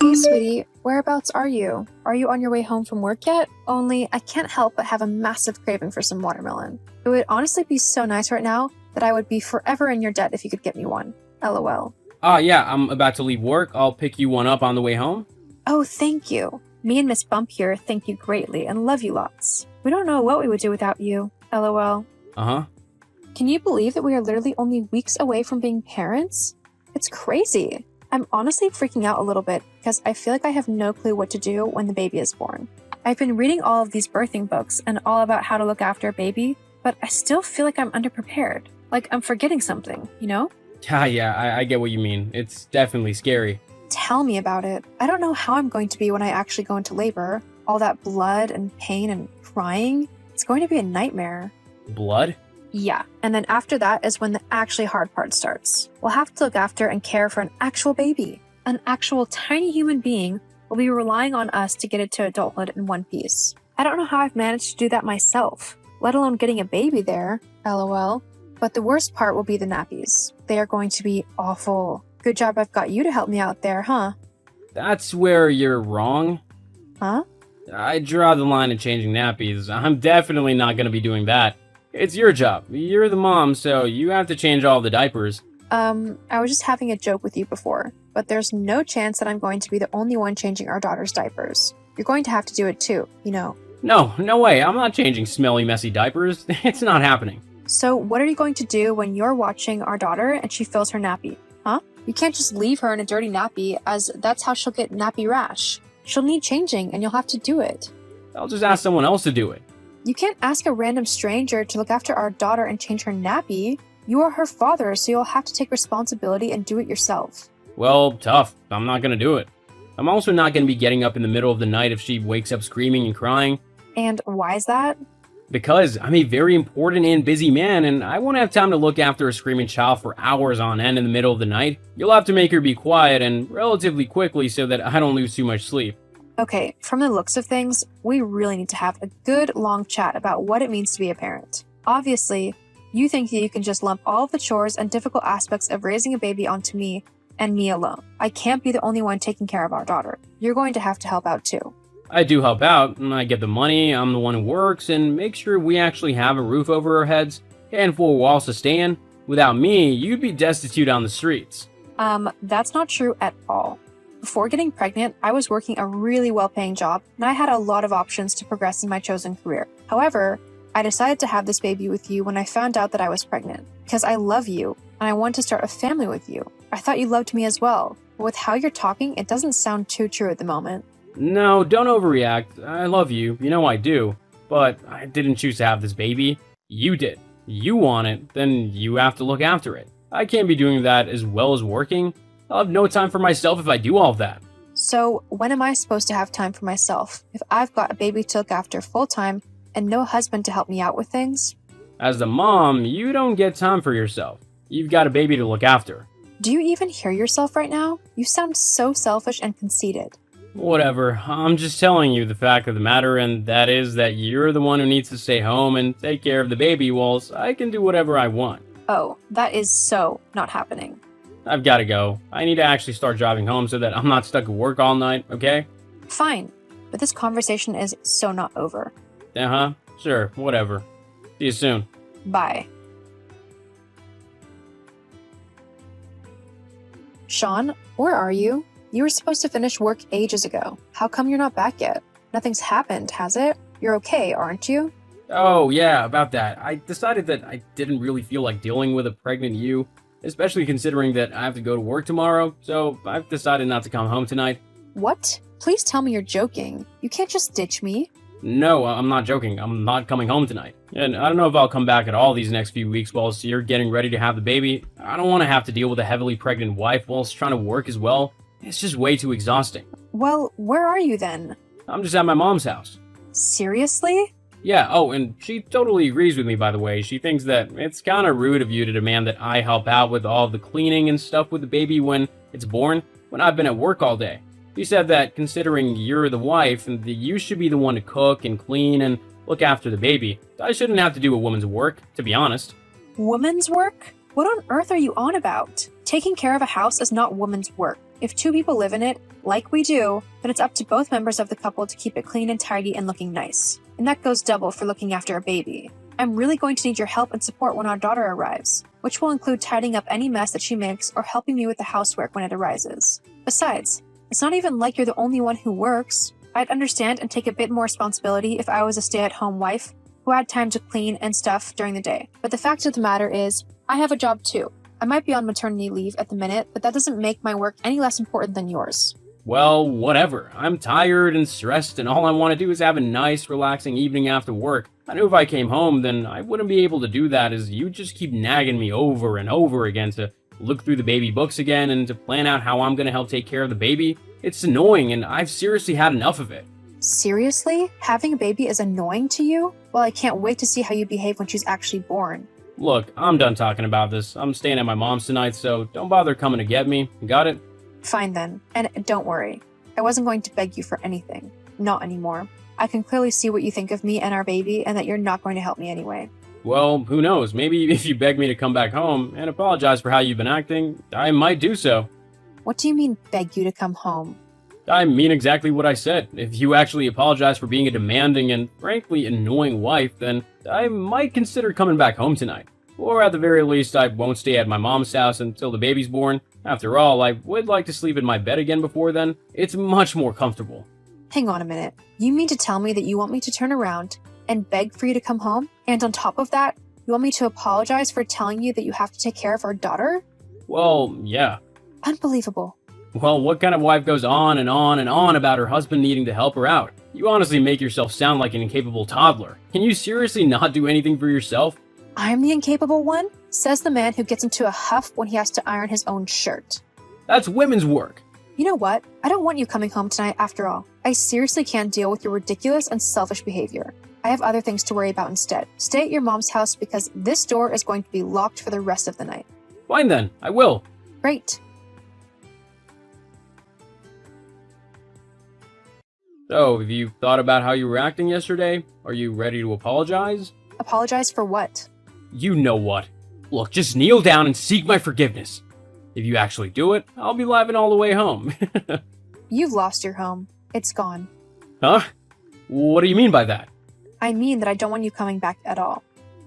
Hey, sweetie, whereabouts are you? Are you on your way home from work yet? Only, I can't help but have a massive craving for some watermelon. It would honestly be so nice right now that I would be forever in your debt if you could get me one. LOL. Yeah, I'm about to leave work. I'll pick you one up on the way home. Oh, thank you. Me and Miss Bump here thank you greatly and love you lots. We don't know what we would do without you. LOL. Uh-huh. Can you believe that we are literally only weeks away from being parents? It's crazy. I'm honestly freaking out a little bit because I feel like I have no clue what to do when the baby is born. I've been reading all of these birthing books and all about how to look after a baby, but I still feel like I'm underprepared. Like I'm forgetting something, you know? I get what you mean. It's definitely scary. Tell me about it. I don't know how I'm going to be when I actually go into labor. All that blood and pain and crying. It's going to be a nightmare. Blood? Yeah, and then after that is when the actually hard part starts. We'll have to look after and care for an actual baby. An actual tiny human being will be relying on us to get it to adulthood in one piece. I don't know how I've managed to do that myself, let alone getting a baby there, LOL. But the worst part will be the nappies. They are going to be awful. Good job I've got you to help me out there, huh? That's where you're wrong. Huh? I draw the line at changing nappies. I'm definitely not going to be doing that. It's your job. You're the mom, so you have to change all the diapers. I was just having a joke with you before, but there's no chance that I'm going to be the only one changing our daughter's diapers. You're going to have to do it too, you know. No way. I'm not changing smelly, messy diapers. It's not happening. So what are you going to do when you're watching our daughter and she fills her nappy? Huh? You can't just leave her in a dirty nappy, as that's how she'll get nappy rash. She'll need changing and you'll have to do it. I'll just ask someone else to do it. You can't ask a random stranger to look after our daughter and change her nappy. You are her father, so you'll have to take responsibility and do it yourself. Well, tough. I'm not going to do it. I'm also not going to be getting up in the middle of the night if she wakes up screaming and crying. And why is that? Because I'm a very important and busy man, and I won't have time to look after a screaming child for hours on end in the middle of the night. You'll have to make her be quiet and relatively quickly so that I don't lose too much sleep. Okay, from the looks of things, we really need to have a good long chat about what it means to be a parent. Obviously, you think that you can just lump all of the chores and difficult aspects of raising a baby onto me and me alone. I can't be the only one taking care of our daughter. You're going to have to help out too. I do help out, and I get the money, I'm the one who works, and make sure we actually have a roof over our heads and 4 walls to stay in. Without me, you'd be destitute on the streets. That's not true at all. Before getting pregnant, I was working a really well-paying job, and I had a lot of options to progress in my chosen career. However, I decided to have this baby with you when I found out that I was pregnant, because I love you, and I want to start a family with you. I thought you loved me as well, but with how you're talking, it doesn't sound too true at the moment. No, don't overreact. I love you, you know I do. But I didn't choose to have this baby. You did. You want it, then you have to look after it. I can't be doing that as well as working. I'll have no time for myself if I do all of that. So, when am I supposed to have time for myself if I've got a baby to look after full-time and no husband to help me out with things? As the mom, you don't get time for yourself. You've got a baby to look after. Do you even hear yourself right now? You sound so selfish and conceited. Whatever, I'm just telling you the fact of the matter, and that is that you're the one who needs to stay home and take care of the baby whilst I can do whatever I want. Oh, that is so not happening. I've got to go. I need to actually start driving home so that I'm not stuck at work all night, okay? Fine, but this conversation is so not over. Uh-huh, sure, whatever. See you soon. Bye. Sean, where are you? You were supposed to finish work ages ago. How come you're not back yet? Nothing's happened, has it? You're okay, aren't you? Oh, yeah, about that. I decided that I didn't really feel like dealing with a pregnant you, especially considering that I have to go to work tomorrow, so I've decided not to come home tonight. What? Please tell me you're joking. You can't just ditch me. No, I'm not joking. I'm not coming home tonight. And I don't know if I'll come back at all these next few weeks whilst you're getting ready to have the baby. I don't want to have to deal with a heavily pregnant wife whilst trying to work as well. It's just way too exhausting. Well, where are you then? I'm just at my mom's house. Seriously? Yeah, oh, and she totally agrees with me, by the way. She thinks that it's kind of rude of you to demand that I help out with all the cleaning and stuff with the baby when it's born, when I've been at work all day. She said that considering you're the wife, and that you should be the one to cook and clean and look after the baby, I shouldn't have to do a woman's work, to be honest. Woman's work? What on earth are you on about? Taking care of a house is not woman's work. If two people live in it, like we do, then it's up to both members of the couple to keep it clean and tidy and looking nice. And that goes double for looking after a baby. I'm really going to need your help and support when our daughter arrives, which will include tidying up any mess that she makes or helping me with the housework when it arises. Besides, it's not even like you're the only one who works. I'd understand and take a bit more responsibility if I was a stay-at-home wife who had time to clean and stuff during the day. But the fact of the matter is, I have a job too. I might be on maternity leave at the minute, but that doesn't make my work any less important than yours. Well, whatever. I'm tired and stressed, and all I want to do is have a nice, relaxing evening after work. I knew if I came home, then I wouldn't be able to do that, as you just keep nagging me over and over again to look through the baby books again and to plan out how I'm going to help take care of the baby. It's annoying, and I've seriously had enough of it. Seriously? Having a baby is annoying to you? Well, I can't wait to see how you behave when she's actually born. Look, I'm done talking about this. I'm staying at my mom's tonight, so don't bother coming to get me. Got it? Fine then. And don't worry. I wasn't going to beg you for anything. Not anymore. I can clearly see what you think of me and our baby, and that you're not going to help me anyway. Well, who knows? Maybe if you beg me to come back home and apologize for how you've been acting, I might do so. What do you mean, beg you to come home? I mean exactly what I said. If you actually apologize for being a demanding and frankly annoying wife, then I might consider coming back home tonight. Or at the very least, I won't stay at my mom's house until the baby's born. After all, I would like to sleep in my bed again before then. It's much more comfortable. Hang on a minute. You mean to tell me that you want me to turn around and beg for you to come home? And on top of that, you want me to apologize for telling you that you have to take care of our daughter? Well, yeah. Unbelievable. Well, what kind of wife goes on and on and on about her husband needing to help her out? You honestly make yourself sound like an incapable toddler. Can you seriously not do anything for yourself? I'm the incapable one? Says the man who gets into a huff when he has to iron his own shirt. That's women's work. You know what? I don't want you coming home tonight after all. I seriously can't deal with your ridiculous and selfish behavior. I have other things to worry about instead. Stay at your mom's house because this door is going to be locked for the rest of the night. Fine then, I will. Great. So, have you thought about how you were acting yesterday? Are you ready to apologize? Apologize for what? You know what. Look, just kneel down and seek my forgiveness. If you actually do it, I'll be laughing all the way home. You've lost your home. It's gone. Huh? What do you mean by that? I mean that I don't want you coming back at all.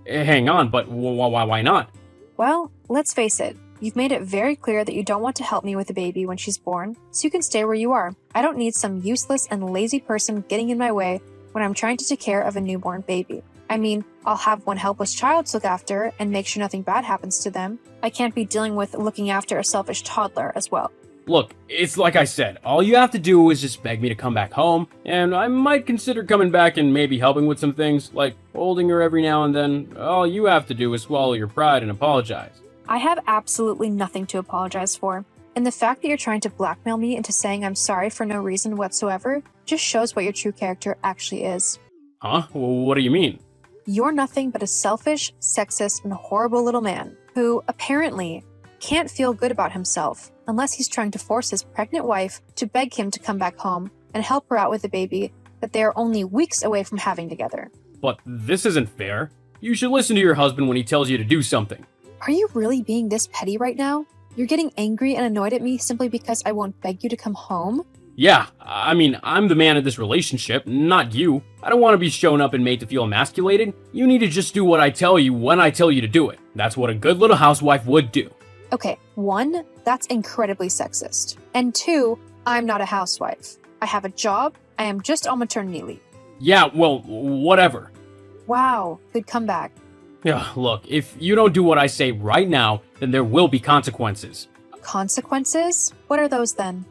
Hang on, but why not? Well, let's face it. You've made it very clear that you don't want to help me with the baby when she's born, so you can stay where you are. I don't need some useless and lazy person getting in my way when I'm trying to take care of a newborn baby. I mean, I'll have one helpless child to look after and make sure nothing bad happens to them. I can't be dealing with looking after a selfish toddler as well. Look, it's like I said, all you have to do is just beg me to come back home, and I might consider coming back and maybe helping with some things, like holding her every now and then. All you have to do is swallow your pride and apologize. I have absolutely nothing to apologize for, and the fact that you're trying to blackmail me into saying I'm sorry for no reason whatsoever just shows what your true character actually is. Huh? What do you mean? You're nothing but a selfish, sexist, and horrible little man who, apparently, can't feel good about himself unless he's trying to force his pregnant wife to beg him to come back home and help her out with the baby that they are only weeks away from having together. But this isn't fair. You should listen to your husband when he tells you to do something. Are you really being this petty right now? You're getting angry and annoyed at me simply because I won't beg you to come home? Yeah, I mean, I'm the man of this relationship, not you. I don't want to be shown up and made to feel emasculated. You need to just do what I tell you when I tell you to do it. That's what a good little housewife would do. Okay, 1, that's incredibly sexist. And 2, I'm not a housewife. I have a job. I am just on maternity leave. Yeah, well, whatever. Wow, good comeback. Yeah, look, if you don't do what I say right now, then there will be consequences. Consequences? What are those then?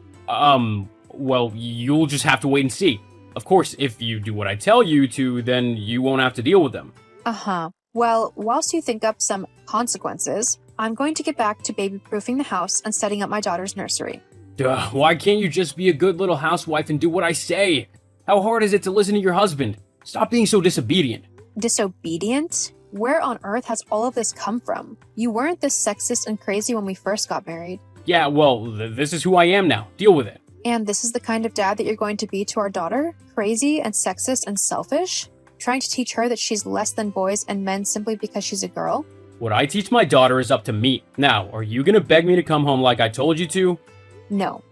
Well, you'll just have to wait and see. Of course, if you do what I tell you to, then you won't have to deal with them. Uh-huh. Well, whilst you think up some consequences, I'm going to get back to baby-proofing the house and setting up my daughter's nursery. Duh, why can't you just be a good little housewife and do what I say? How hard is it to listen to your husband? Stop being so disobedient. Disobedient? Where on earth has all of this come from? You weren't this sexist and crazy when we first got married. Yeah, well, this is who I am now. Deal with it. And this is the kind of dad that you're going to be to our daughter? Crazy and sexist and selfish? Trying to teach her that she's less than boys and men simply because she's a girl? What I teach my daughter is up to me. Now, are you gonna beg me to come home like I told you to? No.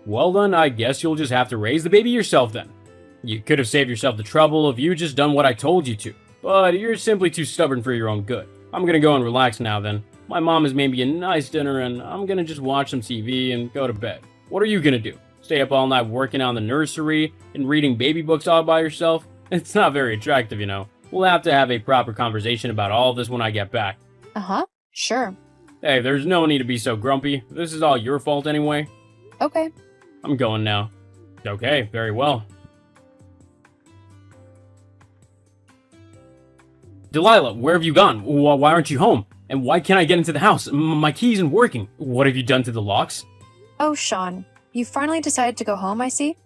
Well then, I guess you'll just have to raise the baby yourself then. You could have saved yourself the trouble if you just done what I told you to. But you're simply too stubborn for your own good. I'm gonna go and relax now then. My mom has made me a nice dinner and I'm gonna just watch some TV and go to bed. What are you gonna do? Stay up all night working on the nursery and reading baby books all by yourself? It's not very attractive, you know. We'll have to have a proper conversation about all this when I get back. Uh-huh, sure. Hey, there's no need to be so grumpy. This is all your fault anyway. Okay. I'm going now. Okay, very well. Delilah, where have you gone? Why aren't you home? And why can't I get into the house? My key isn't working. What have you done to the locks? Oh, Sean, you finally decided to go home, I see?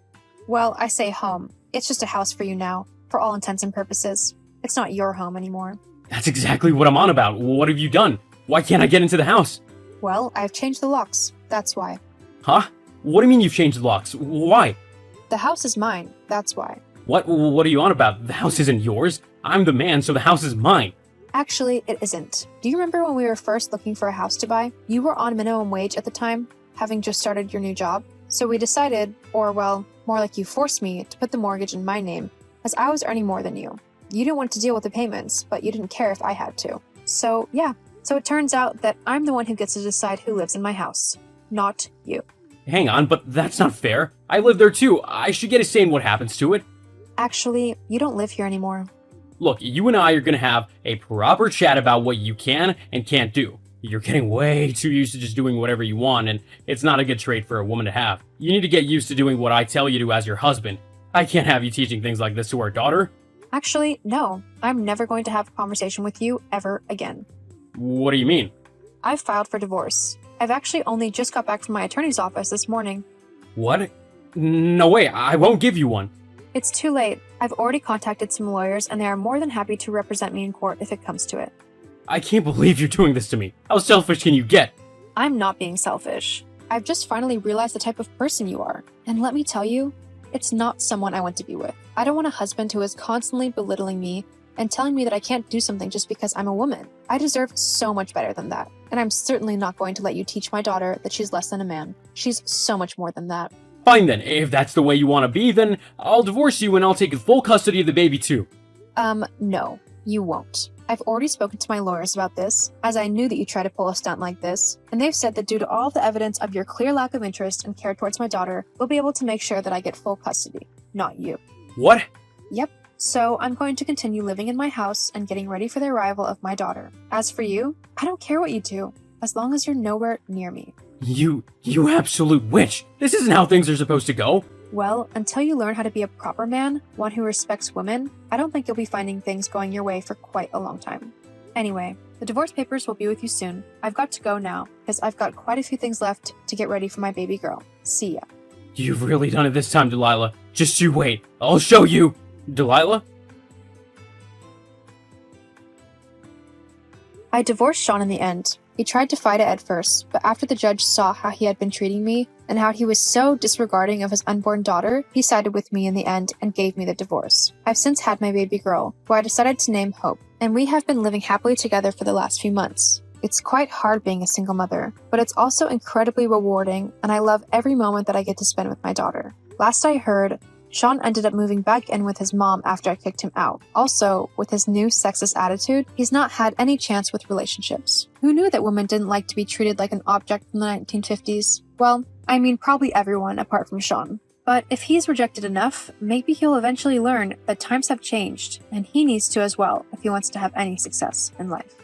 Well, I say home. It's just a house for you now, for all intents and purposes. It's not your home anymore. That's exactly what I'm on about. What have you done? Why can't I get into the house? Well, I've changed the locks. That's why. Huh? What do you mean you've changed the locks? Why? The house is mine. That's why. What are you on about? The house isn't yours. I'm the man, so the house is mine. Actually, it isn't. Do you remember when we were first looking for a house to buy? You were on minimum wage at the time, having just started your new job. So we decided, or well, more like you forced me, to put the mortgage in my name, as I was earning more than you. You didn't want to deal with the payments, but you didn't care if I had to. So, yeah. So it turns out that I'm the one who gets to decide who lives in my house, not you. Hang on, but that's not fair. I live there too. I should get a say in what happens to it. Actually, you don't live here anymore. Look, you and I are gonna have a proper chat about what you can and can't do. You're getting way too used to just doing whatever you want, and it's not a good trait for a woman to have. You need to get used to doing what I tell you to as your husband. I can't have you teaching things like this to our daughter. Actually, no. I'm never going to have a conversation with you ever again. What do you mean? I've filed for divorce. I've actually only just got back from my attorney's office this morning. What? No way, I won't give you one. It's too late. I've already contacted some lawyers and they are more than happy to represent me in court if it comes to it. I can't believe you're doing this to me. How selfish can you get? I'm not being selfish. I've just finally realized the type of person you are. And let me tell you, it's not someone I want to be with. I don't want a husband who is constantly belittling me and telling me that I can't do something just because I'm a woman. I deserve so much better than that. And I'm certainly not going to let you teach my daughter that she's less than a man. She's so much more than that. Fine then, if that's the way you want to be, then I'll divorce you and I'll take full custody of the baby too. No, you won't. I've already spoken to my lawyers about this, as I knew that you tried to pull a stunt like this, and they've said that due to all the evidence of your clear lack of interest and care towards my daughter, we'll be able to make sure that I get full custody, not you. What? Yep. So I'm going to continue living in my house and getting ready for the arrival of my daughter. As for you, I don't care what you do, as long as you're nowhere near me. You absolute witch! This isn't how things are supposed to go! Well, until you learn how to be a proper man, one who respects women, I don't think you'll be finding things going your way for quite a long time. Anyway, the divorce papers will be with you soon. I've got to go now, because I've got quite a few things left to get ready for my baby girl. See ya. You've really done it this time, Delilah. Just you wait. I'll show you! Delilah? I divorced Sean in the end. He tried to fight it at first, but after the judge saw how he had been treating me and how he was so disregarding of his unborn daughter, he sided with me in the end and gave me the divorce. I've since had my baby girl, who I decided to name Hope, and we have been living happily together for the last few months. It's quite hard being a single mother, but it's also incredibly rewarding, and I love every moment that I get to spend with my daughter. Last I heard, Sean ended up moving back in with his mom after I kicked him out. Also, with his new sexist attitude, he's not had any chance with relationships. Who knew that women didn't like to be treated like an object from the 1950s? Well, I mean probably everyone apart from Sean. But if he's rejected enough, maybe he'll eventually learn that times have changed, and he needs to as well if he wants to have any success in life.